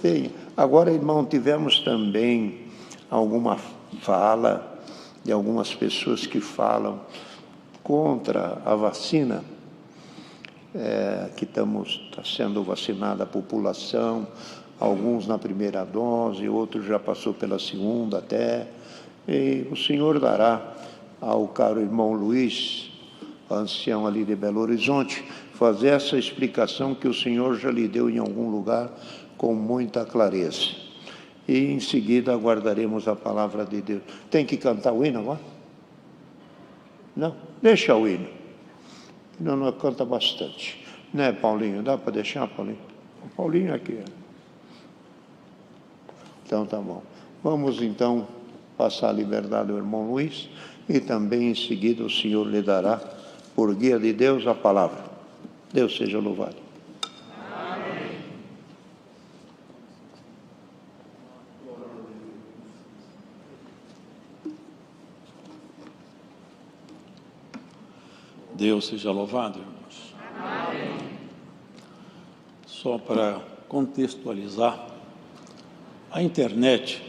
Bem, agora, irmão, tivemos também alguma fala de algumas pessoas que falam contra a vacina, que está sendo vacinada a população, alguns na primeira dose, outros já passou pela segunda até, e o senhor dará ao caro irmão Luiz, ancião ali de Belo Horizonte, fazer essa explicação que o senhor já lhe deu em algum lugar com muita clareza. E em seguida aguardaremos a palavra de Deus. Tem que cantar o hino agora? Não? Deixa o hino. Não canta bastante. Né, Paulinho? Dá para deixar, Paulinho? O Paulinho aqui. Então tá bom. Vamos então passar a liberdade ao irmão Luiz e também em seguida o senhor lhe dará, por guia de Deus, a palavra. Deus seja louvado. Amém. Deus seja louvado, irmãos. Amém. Só para contextualizar, a internet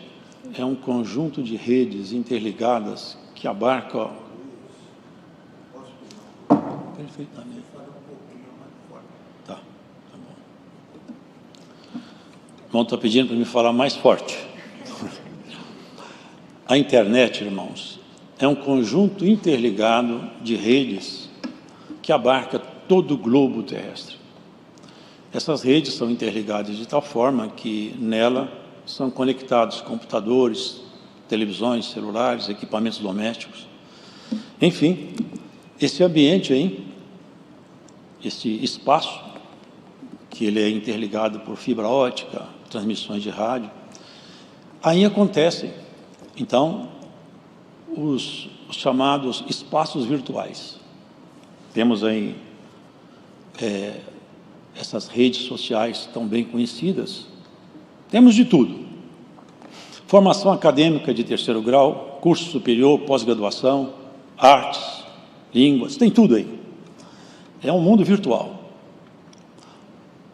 é um conjunto de redes interligadas que abarca perfeitamente. Tá bom. O irmão está pedindo para me falar mais forte. A internet, irmãos, é um conjunto interligado de redes que abarca todo o globo terrestre. Essas redes são interligadas de tal forma que nela são conectados computadores, televisões, celulares, equipamentos domésticos. Enfim, esse ambiente aí, esse espaço, que ele é interligado por fibra ótica, transmissões de rádio, aí acontecem, então, os chamados espaços virtuais. Temos aí essas redes sociais tão bem conhecidas. Temos de tudo. Formação acadêmica de terceiro grau, curso superior, pós-graduação, artes, línguas, tem tudo aí. É um mundo virtual.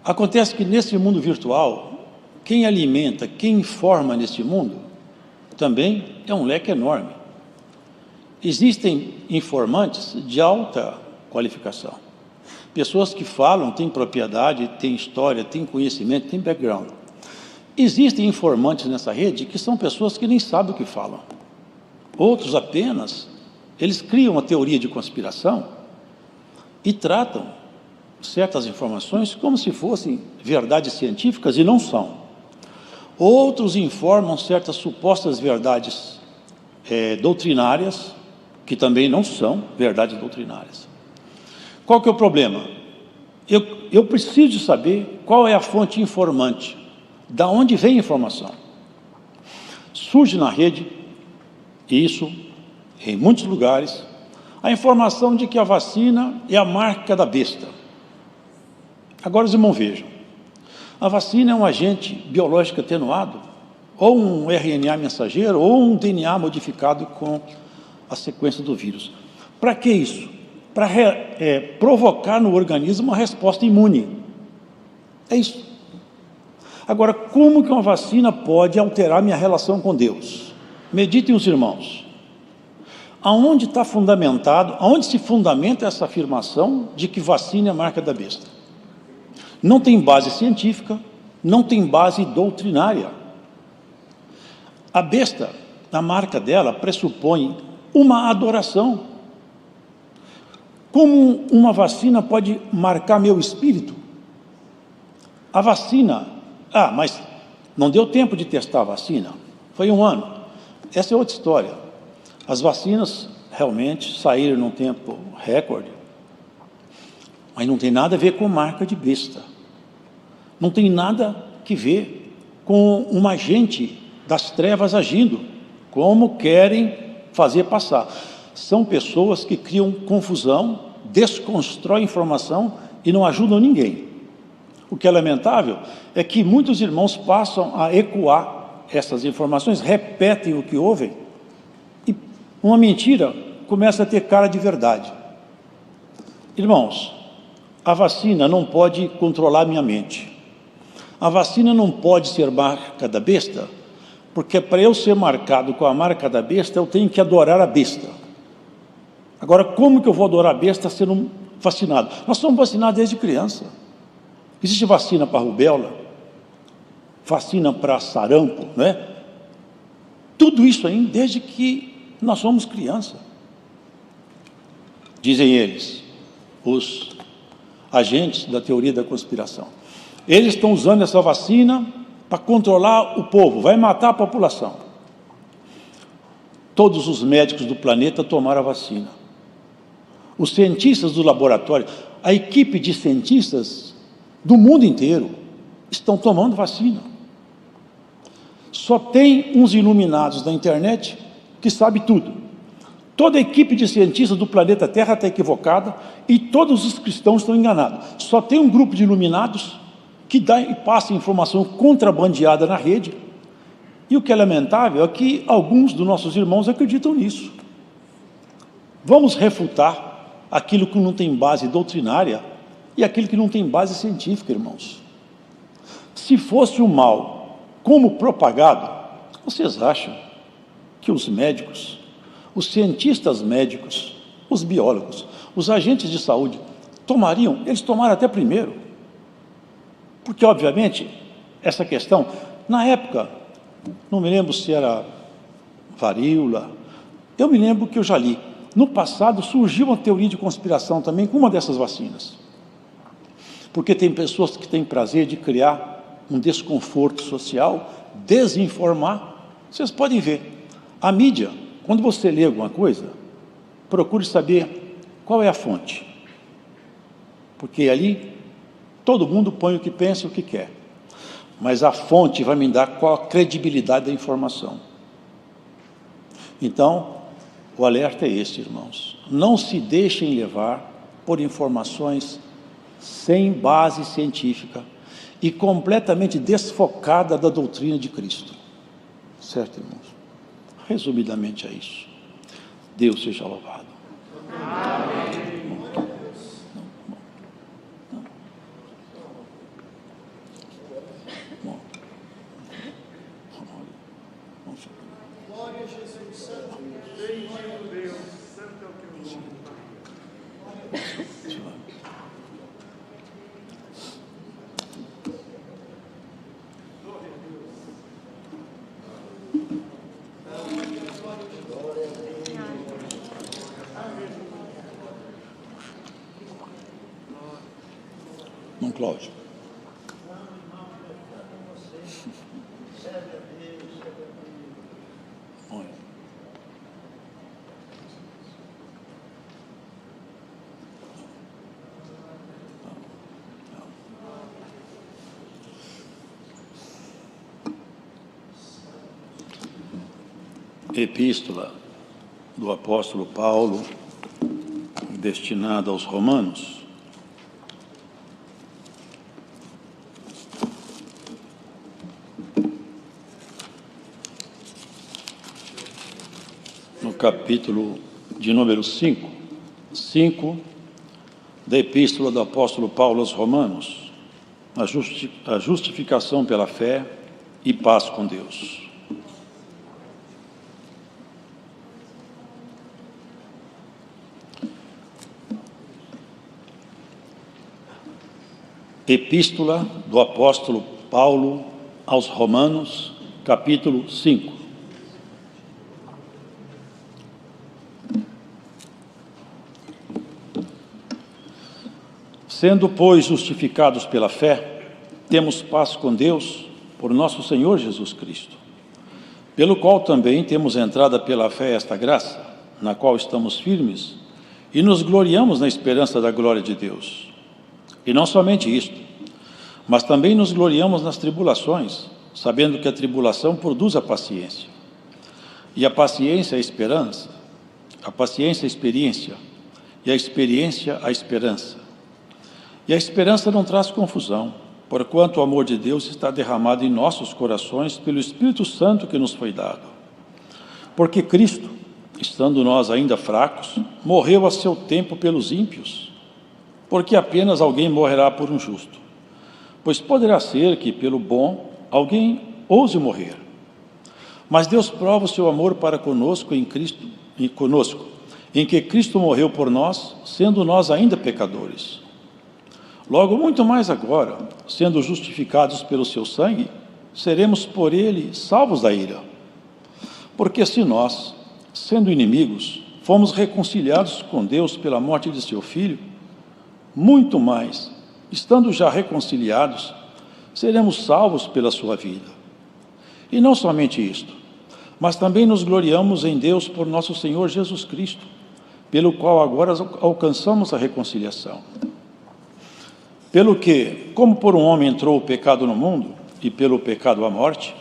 Acontece que nesse mundo virtual, quem alimenta, quem informa nesse mundo, também é um leque enorme. Existem informantes de alta qualificação. Pessoas que falam, têm propriedade, têm história, têm conhecimento, têm background. Existem informantes nessa rede que são pessoas que nem sabem o que falam. Outros apenas, eles criam uma teoria de conspiração e tratam certas informações como se fossem verdades científicas e não são. Outros informam certas supostas verdades doutrinárias, que também não são verdades doutrinárias. Qual que é o problema? Eu preciso saber qual é a fonte informante, da onde vem a informação. Surge na rede, isso em muitos lugares, a informação de que a vacina é a marca da besta. Agora os irmãos vejam, a vacina é um agente biológico atenuado, ou um RNA mensageiro, ou um DNA modificado com a sequência do vírus. Para que isso? Para provocar no organismo uma resposta imune. É isso. Agora, como que uma vacina pode alterar minha relação com Deus? Meditem os irmãos. Aonde está fundamentado, aonde se fundamenta essa afirmação de que vacina é a marca da besta? Não tem base científica, não tem base doutrinária. A besta, a marca dela, pressupõe uma adoração. Como uma vacina pode marcar meu espírito? A vacina... mas não deu tempo de testar a vacina. Foi 1 ano. Essa é outra história. As vacinas realmente saíram num tempo recorde, mas não tem nada a ver com marca de besta. Não tem nada que ver com um agente das trevas agindo, como querem fazer passar. São pessoas que criam confusão, desconstroem informação e não ajudam ninguém. O que é lamentável é que muitos irmãos passam a ecoar essas informações, repetem o que ouvem, e uma mentira começa a ter cara de verdade. Irmãos, a vacina não pode controlar minha mente. A vacina não pode ser marca da besta, porque para eu ser marcado com a marca da besta, eu tenho que adorar a besta. Agora, como que eu vou adorar a besta sendo vacinado? Nós somos vacinados desde criança. Existe vacina para rubéola, vacina para sarampo, não é? Tudo isso aí desde que nós somos criança. Dizem eles, os agentes da teoria da conspiração. Eles estão usando essa vacina para controlar o povo, vai matar a população. Todos os médicos do planeta tomaram a vacina. Os cientistas do laboratório, a equipe de cientistas do mundo inteiro estão tomando vacina. Só tem uns iluminados na internet que sabem tudo. Toda a equipe de cientistas do planeta Terra está equivocada e todos os cristãos estão enganados. Só tem um grupo de iluminados que dá e passa informação contrabandeada na rede. E o que é lamentável é que alguns dos nossos irmãos acreditam nisso. Vamos refutar aquilo que não tem base doutrinária e aquilo que não tem base científica, irmãos. Se fosse o mal como propagado, vocês acham que os médicos, os cientistas médicos, os biólogos, os agentes de saúde tomariam? Eles tomaram até primeiro. Porque, obviamente, essa questão, na época, não me lembro se era varíola, eu me lembro que eu já li. No passado surgiu uma teoria de conspiração também com uma dessas vacinas. Porque tem pessoas que têm prazer de criar um desconforto social, desinformar. Vocês podem ver, a mídia, quando você lê alguma coisa, procure saber qual é a fonte. Porque ali todo mundo põe o que pensa e o que quer. Mas a fonte vai me dar qual a credibilidade da informação. Então, o alerta é este, irmãos. Não se deixem levar por informações sem base científica e completamente desfocada da doutrina de Cristo. Certo, irmãos? Resumidamente é isso. Deus seja louvado. Amém. Glória a Jesus, Santo Deus, Santo é o teu nome, Pai. Não, Cláudio. Epístola do apóstolo Paulo, destinada aos Romanos, no capítulo de número 5 da Epístola do apóstolo Paulo aos Romanos, a justificação pela fé e paz com Deus. Epístola do apóstolo Paulo aos Romanos, capítulo 5. Sendo, pois, justificados pela fé, temos paz com Deus por nosso Senhor Jesus Cristo, pelo qual também temos entrada pela fé esta graça, na qual estamos firmes e nos gloriamos na esperança da glória de Deus. E não somente isto, mas também nos gloriamos nas tribulações, sabendo que a tribulação produz a paciência. E a paciência a esperança, a paciência a experiência, e a experiência a esperança. E a esperança não traz confusão, porquanto o amor de Deus está derramado em nossos corações pelo Espírito Santo que nos foi dado. Porque Cristo, estando nós ainda fracos, morreu a seu tempo pelos ímpios, porque apenas alguém morrerá por um justo. pois poderá ser que, pelo bom, alguém ouse morrer. Mas Deus prova o seu amor para conosco em que Cristo morreu por nós, sendo nós ainda pecadores. Logo, muito mais agora, sendo justificados pelo seu sangue, seremos por ele salvos da ira. Porque se nós, sendo inimigos, fomos reconciliados com Deus pela morte de seu Filho, muito mais, estando já reconciliados, seremos salvos pela sua vida. E não somente isto, mas também nos gloriamos em Deus por nosso Senhor Jesus Cristo, pelo qual agora alcançamos a reconciliação. Pelo que, como por um homem entrou o pecado no mundo, e pelo pecado a morte,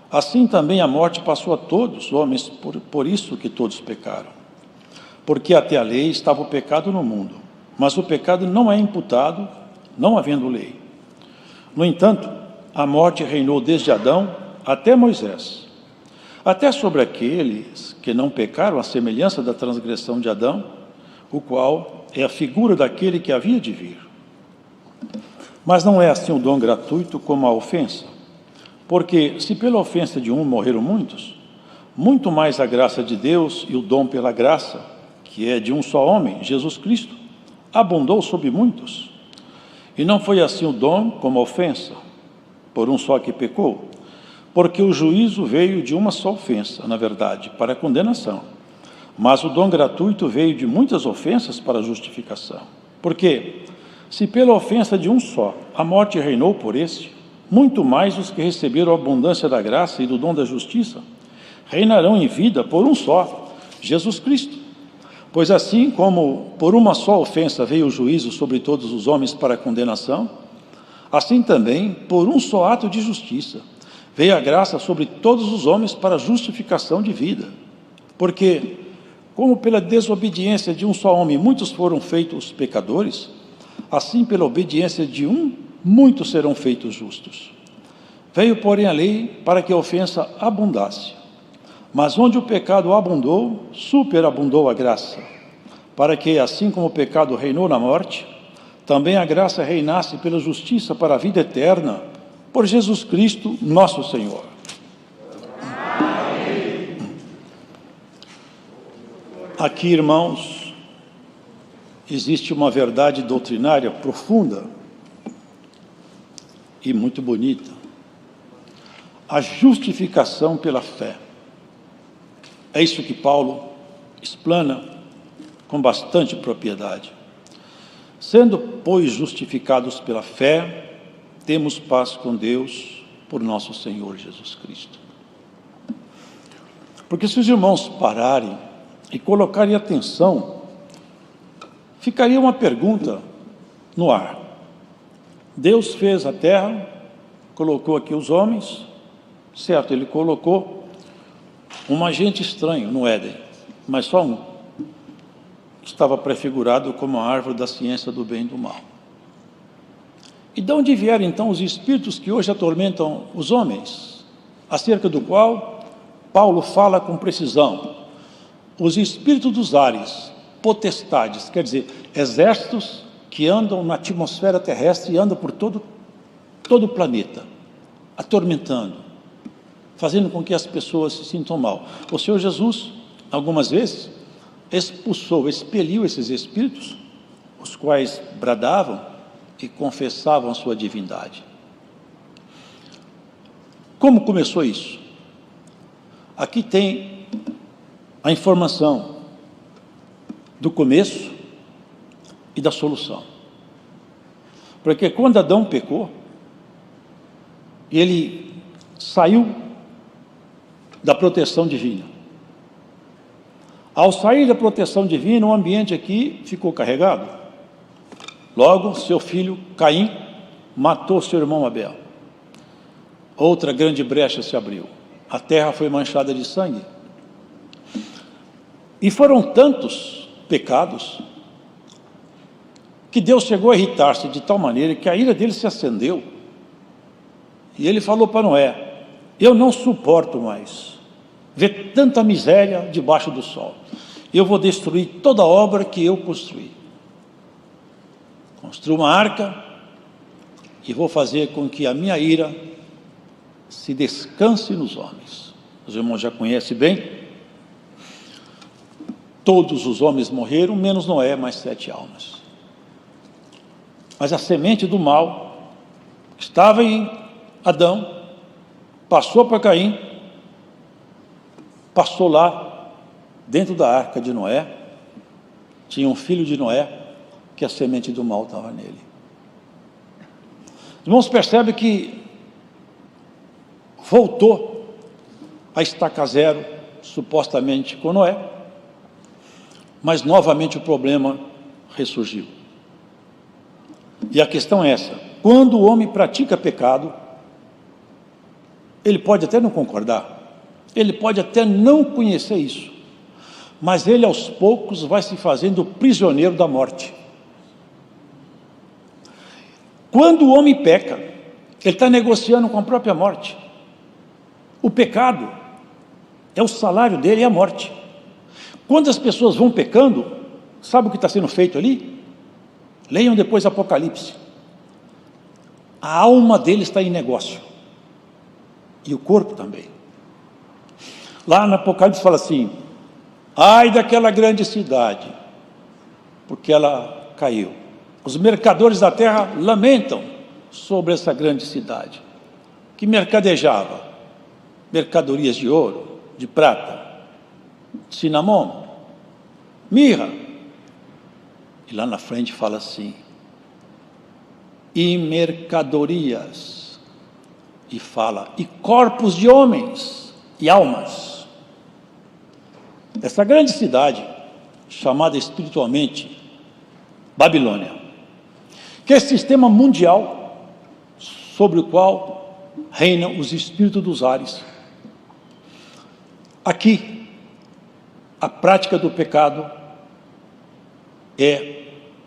assim também a morte passou a todos os homens, por isso que todos pecaram. Porque até a lei estava o pecado no mundo, mas o pecado não é imputado, não havendo lei. No entanto, a morte reinou desde Adão até Moisés, até sobre aqueles que não pecaram à semelhança da transgressão de Adão, o qual é a figura daquele que havia de vir. Mas não é assim o dom gratuito como a ofensa, porque se pela ofensa de um morreram muitos, muito mais a graça de Deus e o dom pela graça, que é de um só homem, Jesus Cristo, abundou sobre muitos. E não foi assim o dom como a ofensa, por um só que pecou, porque o juízo veio de uma só ofensa, na verdade, para a condenação, mas o dom gratuito veio de muitas ofensas para a justificação. Porque se pela ofensa de um só a morte reinou por este, muito mais os que receberam a abundância da graça e do dom da justiça reinarão em vida por um só, Jesus Cristo. Pois assim como por uma só ofensa veio o juízo sobre todos os homens para a condenação, assim também, por um só ato de justiça, veio a graça sobre todos os homens para a justificação de vida. Porque, como pela desobediência de um só homem muitos foram feitos pecadores, assim pela obediência de um, muitos serão feitos justos. Veio, porém, a lei para que a ofensa abundasse. Mas onde o pecado abundou, superabundou a graça, para que, assim como o pecado reinou na morte, também a graça reinasse pela justiça para a vida eterna, por Jesus Cristo, nosso Senhor. Amém. Aqui, irmãos, existe uma verdade doutrinária profunda e muito bonita. A justificação pela fé. É isso que Paulo explana com bastante propriedade. Sendo, pois, justificados pela fé, temos paz com Deus por nosso Senhor Jesus Cristo. Porque se os irmãos pararem e colocarem atenção, ficaria uma pergunta no ar. Deus fez a terra, colocou aqui os homens, certo, ele colocou um agente estranho no Éden, mas só um. Estava prefigurado como a árvore da ciência do bem e do mal. E de onde vieram então os espíritos que hoje atormentam os homens, acerca do qual Paulo fala com precisão? Os espíritos dos ares, potestades, quer dizer, exércitos que andam na atmosfera terrestre e andam por todo o planeta, atormentando, fazendo com que as pessoas se sintam mal. O Senhor Jesus, algumas vezes, expeliu esses espíritos, os quais bradavam e confessavam a sua divindade. Como começou isso? Aqui tem a informação do começo e da solução. Porque quando Adão pecou, ele saiu da proteção divina. Ao sair da proteção divina, o ambiente aqui ficou carregado. Logo, seu filho Caim matou seu irmão Abel. Outra grande brecha se abriu. A terra foi manchada de sangue. E foram tantos pecados que Deus chegou a irritar-se de tal maneira que a ira dele se acendeu. E ele falou para Noé: eu não suporto mais ver tanta miséria debaixo do sol. Eu vou destruir toda a obra que eu construí. Construiu uma arca e vou fazer com que a minha ira se descanse nos homens. Os irmãos já conhecem bem. Todos os homens morreram, menos Noé, mais 7 almas. Mas a semente do mal estava em Adão, passou para Caim, passou lá dentro da arca de Noé. Tinha um filho de Noé que a semente do mal estava nele. Os irmãos percebem que voltou a estaca zero, supostamente com Noé, mas novamente o problema ressurgiu. E a questão é essa: quando o homem pratica pecado, ele pode até não concordar, ele pode até não conhecer isso, mas ele aos poucos vai se fazendo prisioneiro da morte. Quando o homem peca, ele está negociando com a própria morte. O pecado é o salário dele, é a morte. Quando as pessoas vão pecando, sabe o que está sendo feito ali? Leiam depois Apocalipse. A alma dele está em negócio, e o corpo também. Lá no Apocalipse fala assim: ai daquela grande cidade, porque ela caiu. Os mercadores da terra lamentam sobre essa grande cidade, que mercadejava mercadorias de ouro, de prata, cinnamon, mirra. E lá na frente fala assim: e mercadorias, e fala, e corpos de homens, e almas. Essa grande cidade, chamada espiritualmente Babilônia, que é sistema mundial sobre o qual reinam os espíritos dos ares. Aqui, a prática do pecado é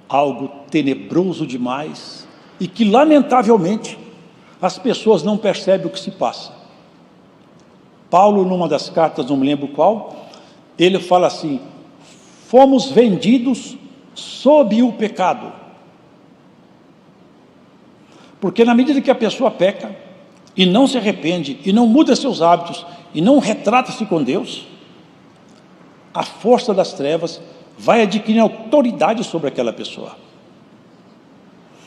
algo tenebroso demais e que, lamentavelmente, as pessoas não percebem o que se passa. Paulo, numa das cartas, não me lembro qual, ele fala assim: fomos vendidos sob o pecado. Porque na medida que a pessoa peca e não se arrepende, e não muda seus hábitos, e não retrata-se com Deus, a força das trevas vai adquirir autoridade sobre aquela pessoa,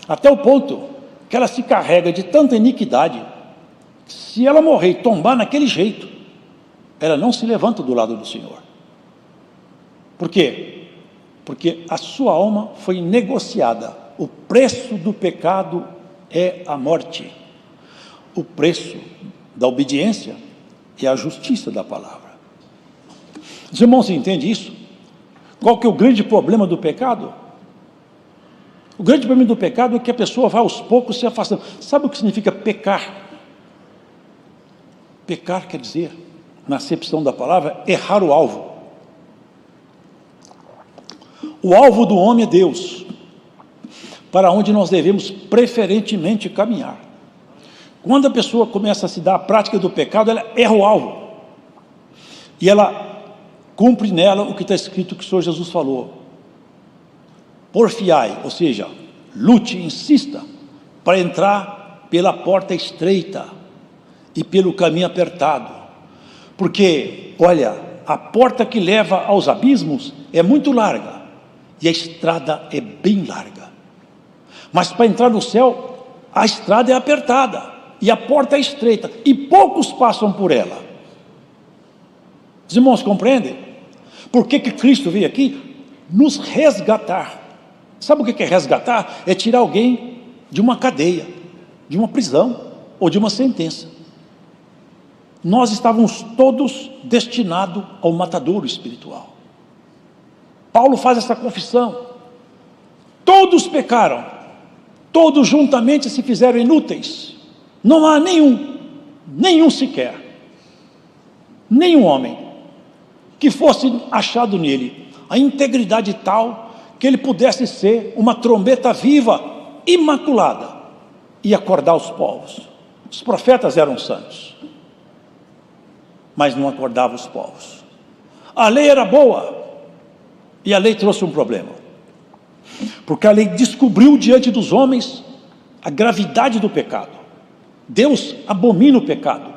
até o ponto que ela se carrega de tanta iniquidade, que se ela morrer e tombar naquele jeito, ela não se levanta do lado do Senhor. Por quê? Porque a sua alma foi negociada. O preço do pecado é a morte. O preço da obediência é a justiça da palavra. Os irmãos entendem isso? Qual que é o grande problema do pecado? O grande problema do pecado é que a pessoa vai aos poucos se afastando. Sabe o que significa pecar? Pecar quer dizer, na acepção da palavra, errar o alvo. O alvo do homem é Deus, para onde nós devemos preferentemente caminhar. Quando a pessoa começa a se dar a prática do pecado, ela erra o alvo, e ela cumpre nela o que está escrito que o Senhor Jesus falou: porfiai, ou seja, lute, insista, para entrar pela porta estreita e pelo caminho apertado, porque, olha, a porta que leva aos abismos é muito larga, e a estrada é bem larga, mas para entrar no céu, a estrada é apertada, e a porta é estreita, e poucos passam por ela. Os irmãos compreendem? Por que Cristo veio aqui? Nos resgatar. Sabe o que é resgatar? É tirar alguém de uma cadeia, de uma prisão, ou de uma sentença. Nós estávamos todos destinados ao matadouro espiritual. Paulo faz essa confissão: todos pecaram, todos juntamente se fizeram inúteis, não há nenhum sequer, nenhum homem que fosse achado nele a integridade tal que ele pudesse ser uma trombeta viva, imaculada, e acordar os povos. Os profetas eram santos, mas não acordavam os povos. A lei era boa, e a lei trouxe um problema, porque a lei descobriu diante dos homens a gravidade do pecado. Deus abomina o pecado.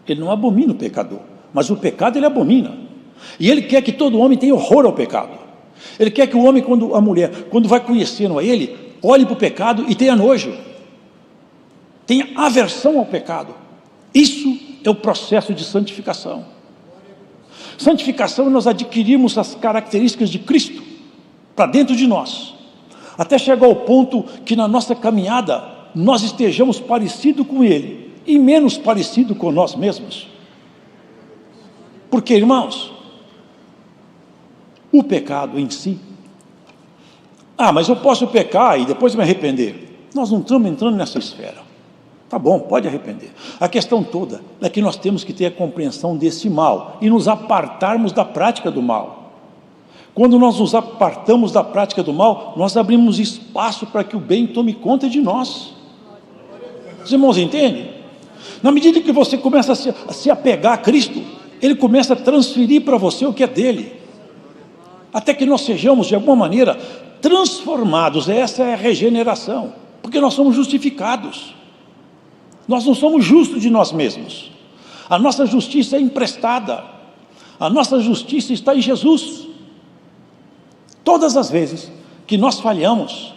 Ele não abomina o pecador, mas o pecado ele abomina. E ele quer que todo homem tenha horror ao pecado. Ele quer que o homem, a mulher, quando vai conhecendo a ele, olhe para o pecado e tenha nojo, tenha aversão ao pecado. Isso é o processo de santificação. Santificação, nós adquirimos as características de Cristo para dentro de nós, até chegar ao ponto que na nossa caminhada nós estejamos parecidos com Ele e menos parecidos com nós mesmos. Porque, irmãos, o pecado em si, mas eu posso pecar e depois me arrepender. Nós não estamos entrando nessa esfera. Tá bom, pode arrepender. A questão toda é que nós temos que ter a compreensão desse mal e nos apartarmos da prática do mal. Quando nós nos apartamos da prática do mal, nós abrimos espaço para que o bem tome conta de nós. Os irmãos entendem? Na medida que você começa a se apegar a Cristo, Ele começa a transferir para você o que é dele, até que nós sejamos, de alguma maneira, transformados. Essa é a regeneração, porque nós somos justificados. Nós não somos justos de nós mesmos. A nossa justiça é emprestada. A nossa justiça está em Jesus. Todas as vezes que nós falhamos,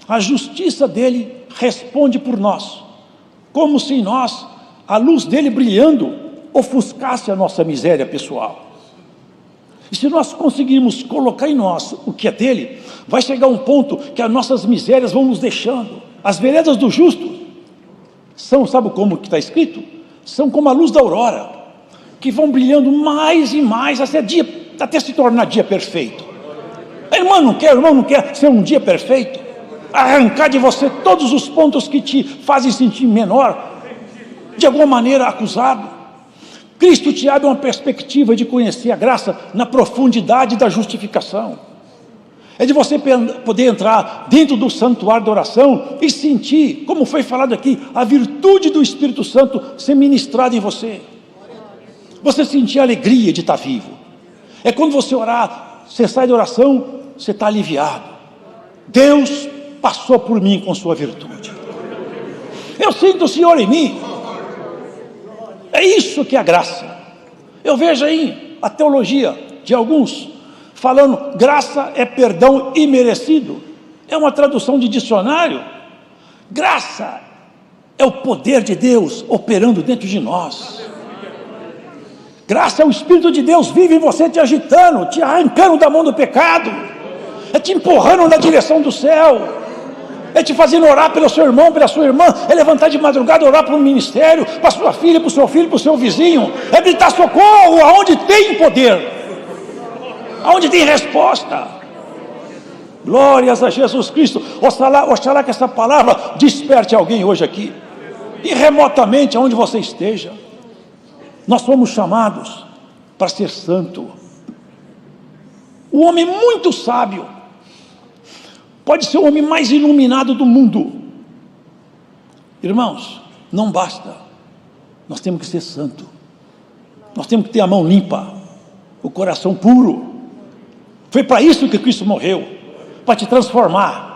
a justiça dele responde por nós, como se nós, a luz dele brilhando, ofuscasse a nossa miséria pessoal. E se nós conseguirmos colocar em nós o que é dele, vai chegar um ponto que as nossas misérias vão nos deixando. As veredas do justo são, sabe como que está escrito? São como a luz da aurora, que vão brilhando mais e mais até se tornar dia perfeito. O irmão não quer ser um dia perfeito, arrancar de você todos os pontos que te fazem sentir menor, de alguma maneira acusado. Cristo te abre uma perspectiva de conhecer a graça na profundidade da justificação. É de você poder entrar dentro do santuário da oração e sentir, como foi falado aqui, a virtude do Espírito Santo ser ministrada em você. Você sentir a alegria de estar vivo. É quando você orar, você sai da oração, você está aliviado. Deus passou por mim com sua virtude. Eu sinto o Senhor em mim. É isso que é a graça. Eu vejo aí a teologia de alguns falando, graça é perdão imerecido. É uma tradução de dicionário. Graça é o poder de Deus operando dentro de nós. Graça é o Espírito de Deus vive em você, te agitando, te arrancando da mão do pecado, é te empurrando na direção do céu, é te fazendo orar pelo seu irmão, pela sua irmã, é levantar de madrugada, orar para o ministério, para a sua filha, para o seu filho, para o seu vizinho, é gritar socorro aonde tem poder, aonde tem resposta. Glórias a Jesus Cristo. Oxalá que essa palavra desperte alguém hoje aqui, e remotamente aonde você esteja. Nós somos chamados para ser santo. O homem muito sábio pode ser o homem mais iluminado do mundo. Irmãos, não basta. Nós temos que ser santo. Nós temos que ter a mão limpa, o coração puro. Foi para isso que Cristo morreu, para te transformar.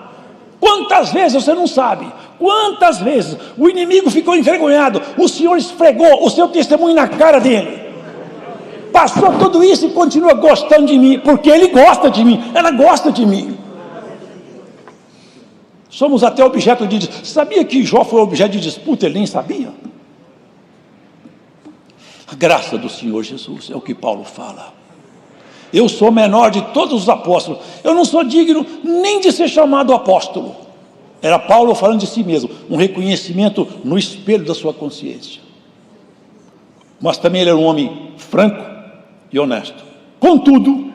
Quantas vezes você não sabe? Quantas vezes o inimigo ficou envergonhado, o Senhor esfregou o seu testemunho na cara dele, passou tudo isso e continua gostando de mim, porque ele gosta de mim, ela gosta de mim. Somos até objeto de disputa. Sabia que Jó foi objeto de disputa? Ele nem sabia. A graça do Senhor Jesus, é o que Paulo fala. Eu sou menor de todos os apóstolos, eu não sou digno nem de ser chamado apóstolo. Era Paulo falando de si mesmo, um reconhecimento no espelho da sua consciência. Mas também ele era um homem franco e honesto. Contudo,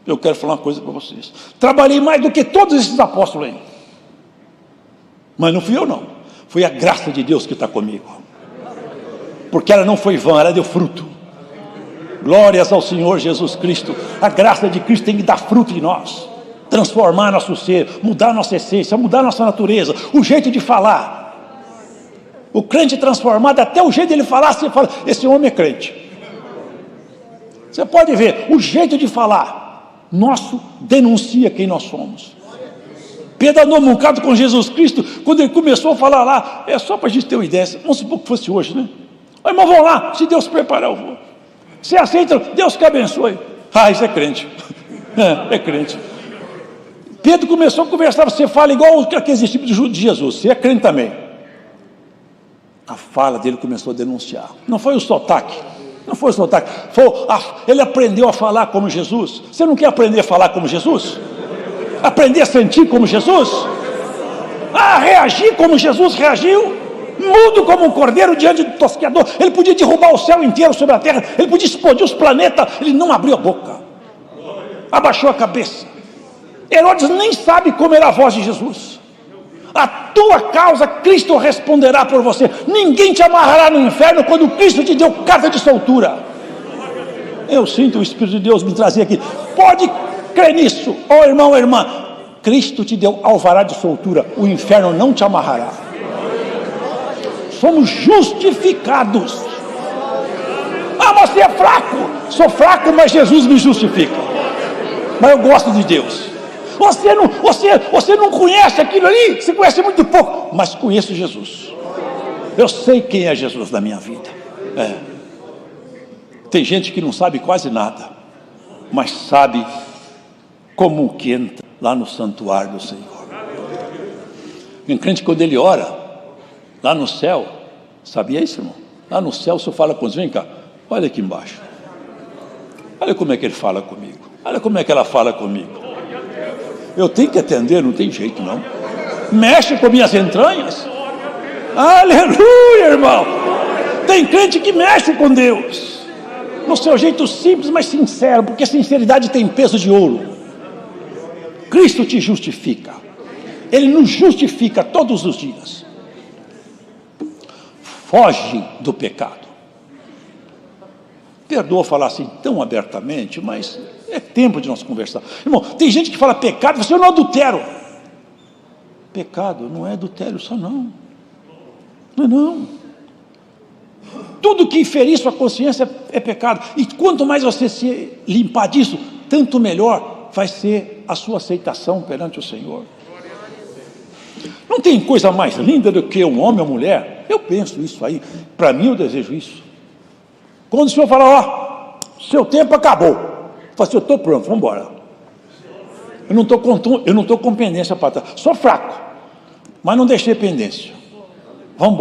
eu quero falar uma coisa para vocês. Trabalhei mais do que todos esses apóstolos aí. Mas não fui eu não, foi a graça de Deus que está comigo. Porque ela não foi vã, ela deu fruto. Glórias ao Senhor Jesus Cristo. A graça de Cristo tem que dar fruto em nós, transformar nosso ser, mudar nossa essência, mudar nossa natureza, o jeito de falar. O crente transformado, até o jeito de ele falar, você fala, esse homem é crente. Você pode ver, o jeito de falar nosso denuncia quem nós somos. Pedro andou um bocado com Jesus Cristo, quando ele começou a falar lá, é só para a gente ter uma ideia, vamos supor que fosse hoje, né? Ô, irmão, vamos lá, se Deus preparar, eu vou. Você aceita, Deus que abençoe. Ah, isso é crente. É crente. Pedro começou a conversar, você fala igual aqueles discípulos de Jesus, você é crente também. A fala dele começou a denunciar. Não foi o sotaque, não foi o sotaque, ele aprendeu a falar como Jesus. Você não quer aprender a falar como Jesus? Aprender a sentir como Jesus? A reagir como Jesus reagiu? Mudo como um cordeiro diante do tosqueador. Ele podia derrubar o céu inteiro sobre a terra, ele podia explodir os planetas, ele não abriu a boca, abaixou a cabeça. Herodes nem sabe como era a voz de Jesus. A tua causa Cristo responderá por você. Ninguém te amarrará no inferno quando Cristo te deu carta de soltura. Eu sinto o Espírito de Deus me trazer aqui. Pode crer nisso, ó irmão, irmã. Cristo te deu alvará de soltura. O inferno não te amarrará. Somos justificados. Ah, mas você é fraco. Sou fraco, mas Jesus me justifica. Mas eu gosto de Deus. Você não conhece aquilo ali, você conhece muito pouco, mas conheço Jesus. Eu sei quem é Jesus na minha vida. Tem gente que não sabe quase nada, mas sabe como que entra lá no santuário do Senhor. Um crente, quando ele ora, lá no céu, sabia isso, irmão? Lá no céu o Senhor fala com os, vem cá, olha aqui embaixo. Olha como é que ele fala comigo. Olha como é que ela fala comigo. Eu tenho que atender, não tem jeito não. Mexe com minhas entranhas. Aleluia, irmão. Tem crente que mexe com Deus, no seu jeito simples, mas sincero, porque sinceridade tem peso de ouro. Cristo te justifica. Ele nos justifica todos os dias. Foge do pecado. Perdoa falar assim tão abertamente, mas é tempo de nós conversar. Irmão, tem gente que fala pecado, você não adultero. Pecado não é adultério só não. Não. Tudo que ferir sua consciência é pecado. E quanto mais você se limpar disso, tanto melhor vai ser a sua aceitação perante o Senhor. Não tem coisa mais linda do que um homem ou mulher. Eu penso isso aí. Para mim eu desejo isso. Quando o Senhor fala, seu tempo acabou. Eu falo assim, eu estou pronto, vamos embora. Eu não estou com pendência para trás. Sou fraco, mas não deixei pendência. Vamos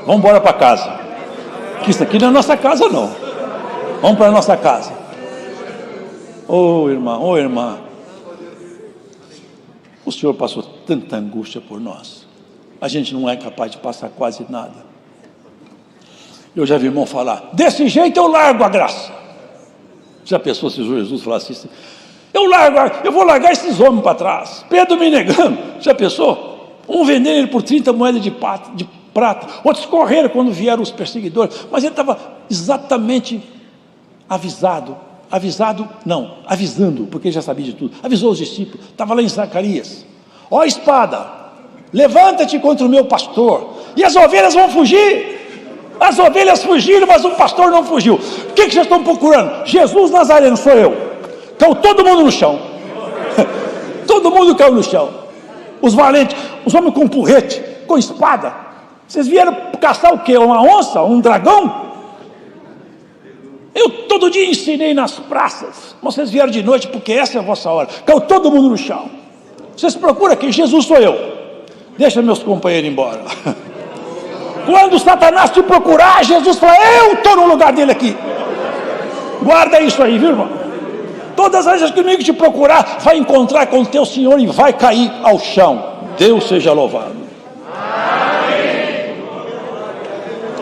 embora para casa. Que isso aqui não é nossa casa não. Vamos para a nossa casa. Ô irmão, ô irmã, o Senhor passou tanta angústia por nós. A gente não é capaz de passar quase nada. Eu já vi irmão falar, desse jeito eu largo a graça. Já pensou se Jesus falasse assim, eu vou largar esses homens para trás. Pedro me negando, já pensou? Um vendendo ele por 30 moedas de prata, outros correram quando vieram os perseguidores, mas ele estava exatamente avisando, porque ele já sabia de tudo, avisou os discípulos, estava lá em Zacarias, ó espada, levanta-te contra o meu pastor, e as ovelhas vão fugir. As ovelhas fugiram, mas o pastor não fugiu. O que vocês estão procurando? Jesus Nazareno, sou eu. Caiu todo mundo no chão. Todo mundo caiu no chão. Os valentes, os homens com porrete, com espada. Vocês vieram caçar o quê? Uma onça? Um dragão? Eu todo dia ensinei nas praças. Vocês vieram de noite porque essa é a vossa hora. Caiu todo mundo no chão. Vocês procuram aqui, Jesus sou eu. Deixa meus companheiros embora. Quando Satanás te procurar, Jesus fala, eu estou no lugar dele aqui. Guarda isso aí, viu, irmão? Todas as vezes que o inimigo te procurar, vai encontrar com o teu Senhor e vai cair ao chão. Deus seja louvado.